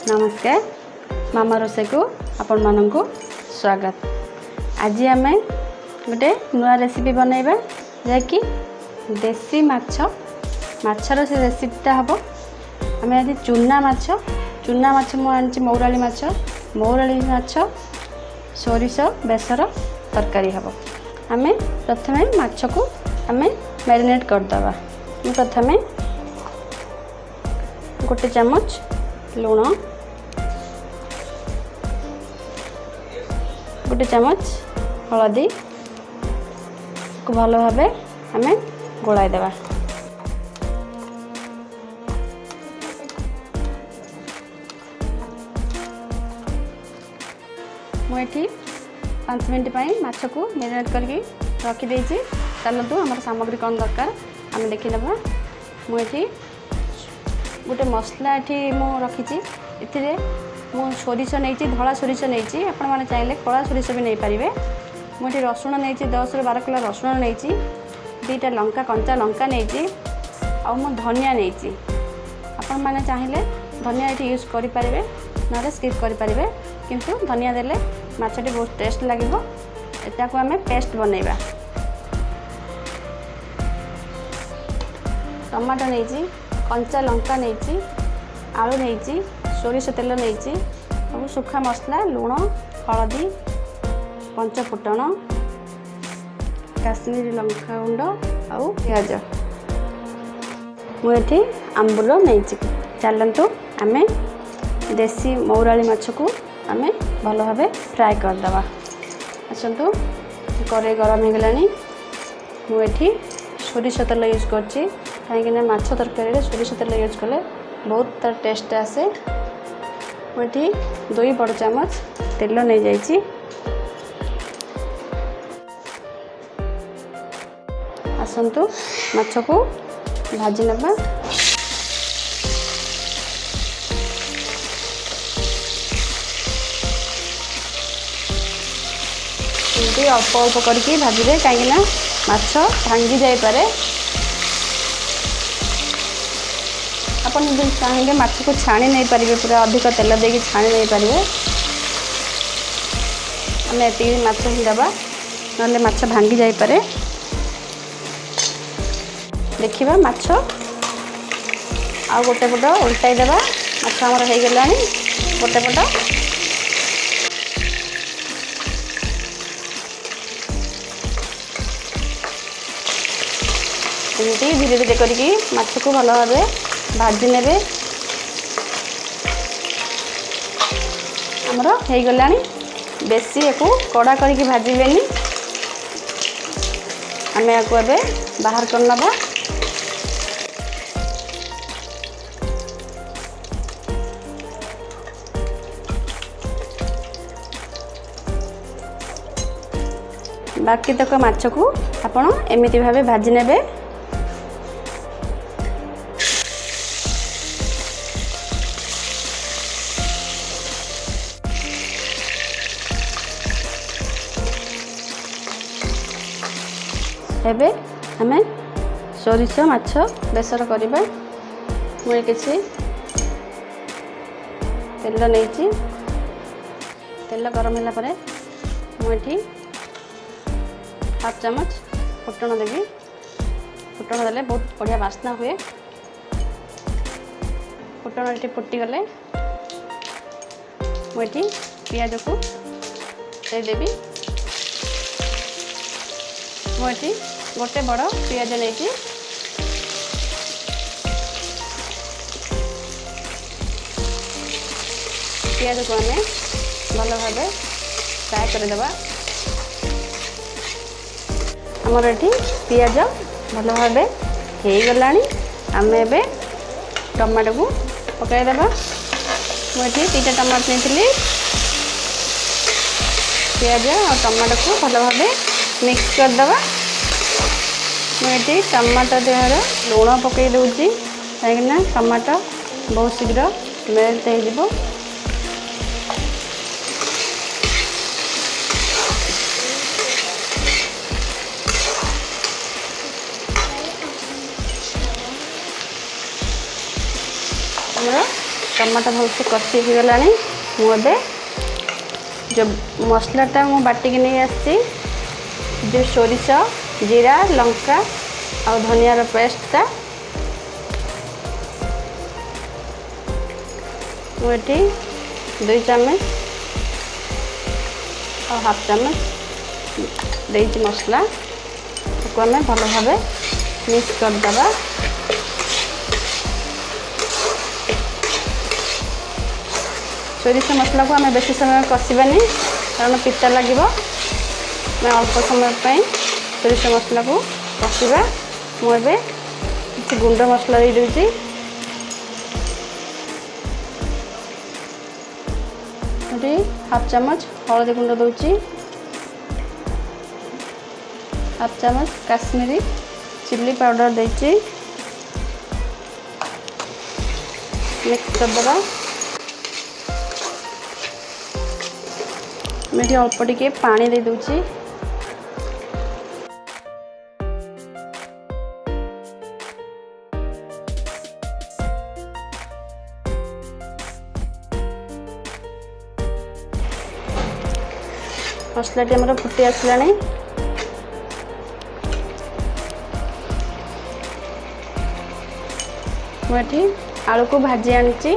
नमस्कार मामा रोसे को आपण मानक स्वागत। आज आम गोटे नुआ रेसिपी बनैबा जैकि देसी माछर से रेसिपीटा हम आम आज चूना माछ मुझे मौराली माछ सोरिष बेसर तरकारी हम आम प्रथम माछ को आम मैरिनेट करदे। प्रथम गोटे चामच लुण, गोटे चामच हलदी को भल भाव आम गोलाई देवा। मुझे 5 मिनट माछ को मैरिनेट करके रखीदे। चलतु आम सामग्री कौन दरकार आम देखी ना। मुझे गोटे मसला ये रखी सोरिष नहीं धला सोरिष नहीं आपण चाहिए कला सोरिष भी नहीं पारे। मुझे रसुण नहीं 10 ରୁ 12 किलो रसुण नहीं 2टा लंका कंचा लंका नहीं आ धनिया नहीं। आपण मैंने चाहिए धनिया ये यूज करें ना स्किप करें किंतु धनिया देले माछटी बहुत टेस्ट लगे। एटा को आम पेस्ट बनैबा। टमाटो नहीं कंचा लंका नहीं आलू नहीं सोरिष तेल नहीं सब सुखा मसला लुण हलदी पंचफुटण काश्मीरी लंका गुंड आउ प्याज मुझे आंबुल नहीं। चलतु आम देसी मौराली माछ को आम भल भाव फ्राए करदे। आसतु कड़े गरम हो गला। मुझे सोरिष तेल यूज करछि कहीं माछ तरकारी सोरिष तेल यूज कले बहुत तार टेस्ट आसे। मुझे 2 बड़ चामच तेल नहीं जाइए। आसतु माछ को भाजी नबा। अल्प अल्प करके भाजबे कहीं माछ भांगी जाई पारे। अपन चाहिए माछ को छाणी नहीं पारे पूरा अधिक तेल देके छाणी नहीं पारे। आम ये माछ ही दबा ना माछ भांगी जाई पारे। देखिबा माछ आ गोटे पट उल्टाई देबा। माछ हमर हो गला गोटे पट। एमती धीरे धीरे करके माछ को भल भाव भाजी ने। आमर हो गला बेसी या कड़ा करके भाजबेनी। आम या बाहर कर नबा। बाकी तक माछ को आपण एमती भाव भाजी नेबे। एबे हमें सोरिष माछ बेसर करबा। मुझे किसी तेल नहीं तेल गरम होला परे मुझे 1/2 चामच फुटण देवी। फुटण देले बहुत बढ़िया बास्ना हुए। फुटण ये फुटी गले मुझे पियाज को देदेवी। मुझे गोटे बड़ पियाज नहीं पियाज को आम भल भाव फ्राए करदे। आमर ये पियाज भल भाव हो गला। आम ए टमाटो को पकईदे। मुझे 2टा टमाटो नहीं पियाज और टमाटो को भल भाव मिक्स करदे। मुझे टमाटो देहर लुण पकई दूसरी कहीं टमाटो बहुत शीघ्र मेल्ट हो। टमाटो भलसे कषि हो गलानी मुझे जो मसलाटा मु बाटिकी नहीं आसी जो सोरिष जीरा लंका और धनियार पेस्टटा मुझे 2 चामच और हाफ चामच देती मसला को आम भल भाव मिक्स करदे। सोरिष मसला को आम बेसी समय कषानी कारण पिता लगे मैं अल्प समय सोरिष मसला को कषा मुझे किसी गुंड मसला दे दूँगी हाफ चामच हलदी गुंड दूची हाफ चामच काश्मीरी चिल्ली पाउडर देची मिक्स करदे। मैं अल्प टिके पानी दे दूची मसलाटी आमर फुटी आसला मुझे आलू को भाजी आनी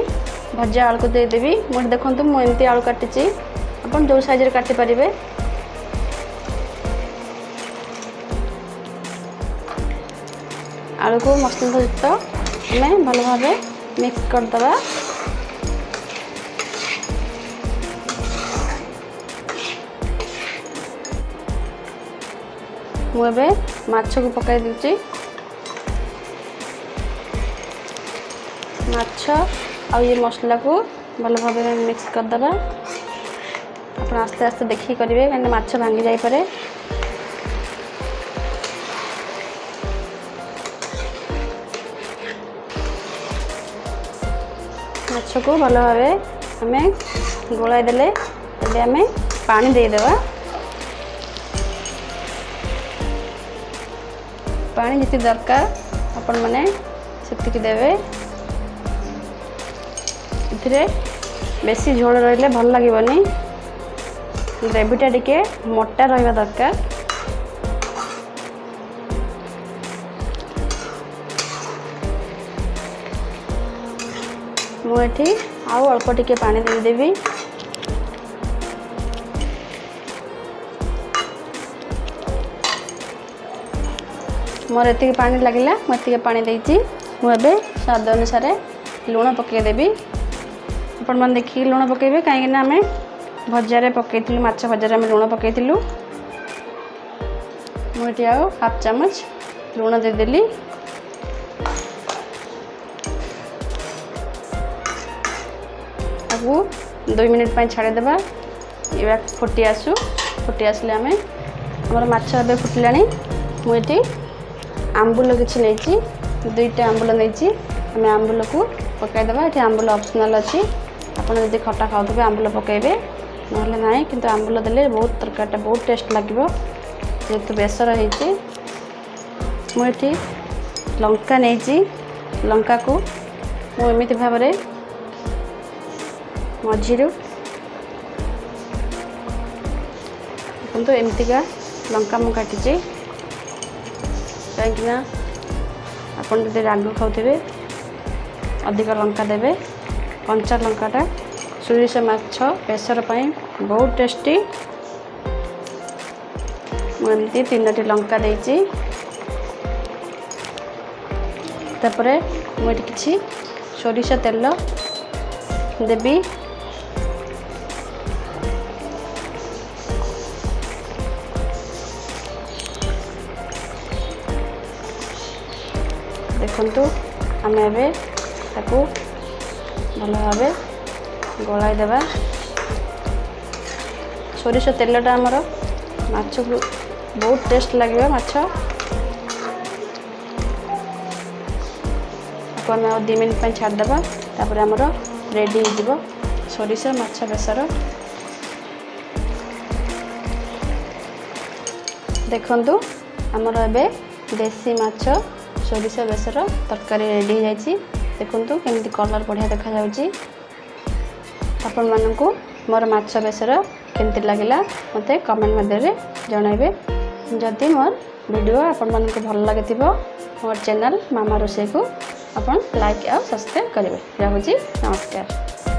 भजा आलू को देदेवी मुझे देखो मुझे आलू काटी अपन जो साइज काटी पारे आलू को मसला सहित आम भल भाव मिक्स करदे। मुझे माछ को पकाई दूची माछ आ ये मसला को भल भाव मिक्स करदे। आप आस्ते आस्ते देखिए करेंगे कहीं माछ भांगी जापे माछ को भल भाव आम गोलाई देले आम पानी देदेवा पानी जी दरकार आपण मैंने से देवे इथिरे बेसी झोल रही भल लगे ग्रेवीटा टिके मोटा रहा दरकार। मुझे आउ अल्प टिके पानी देदेवी मोर एति पानी लगिला मुझे पानी देती मुझे स्वाद अनुसार लुण पकईदेवी आपण मैंने देखिए लुण पकेबे कहीं आम भजार पकईलु माछ भजार आम लुण पकईलु मुझे आओ हाफ चामच लुण देदेली आपको 2 मिनिट छाड़देवा ये फुटी आसले आम आम माछ ए फुटला मुझे आंबुल किसी नहीं 2टा आंबुल नहीं आम आंबुल को पकईदेवा ये आंबुल ऑप्शनल अच्छी आपड़ जब खटा खाऊ आंबुल पकईबे ना ना कि आंबुल देले बहुत तरकारीटा बहुत टेस्ट लगे जेहेतु बेसर मुझे लंका नहीं लंका को मुझे भाव मझीरू तो एमतीका लंका मु काटी कहीं आपन जब राग खाऊे अधिक लंका देवे कंचा लंकाटा सोरिष माछ बेसर बहुत टेस्टी मुझे 3टी लंका देती तापरे मुझे किसी सोरिष तेल देवी देखु आम ए भल भाव गलाई देवा सोरिष तेलटा आमर माछ को बहुत टेस्ट लगे माछ आम 2 मिनिट छाड़देवा तापर आमर रेडी हो सोरिष माछ बेसर देखु आमर ए देसी माछ सोरिष बेसर तरकारी रेडी हो देखु केमती कलर बढ़िया देखा जाउची आपण मानकू मोर माछ बेसर केमती लागिला मते कमेंट मध्यरे जणाइबे जदि मोर वीडियो आपण मानकू भल लागिथिबो मोर चैनल मामा रोषे को आपण लाइक और सब्सक्राइब करेंगे। रहुची नमस्कार।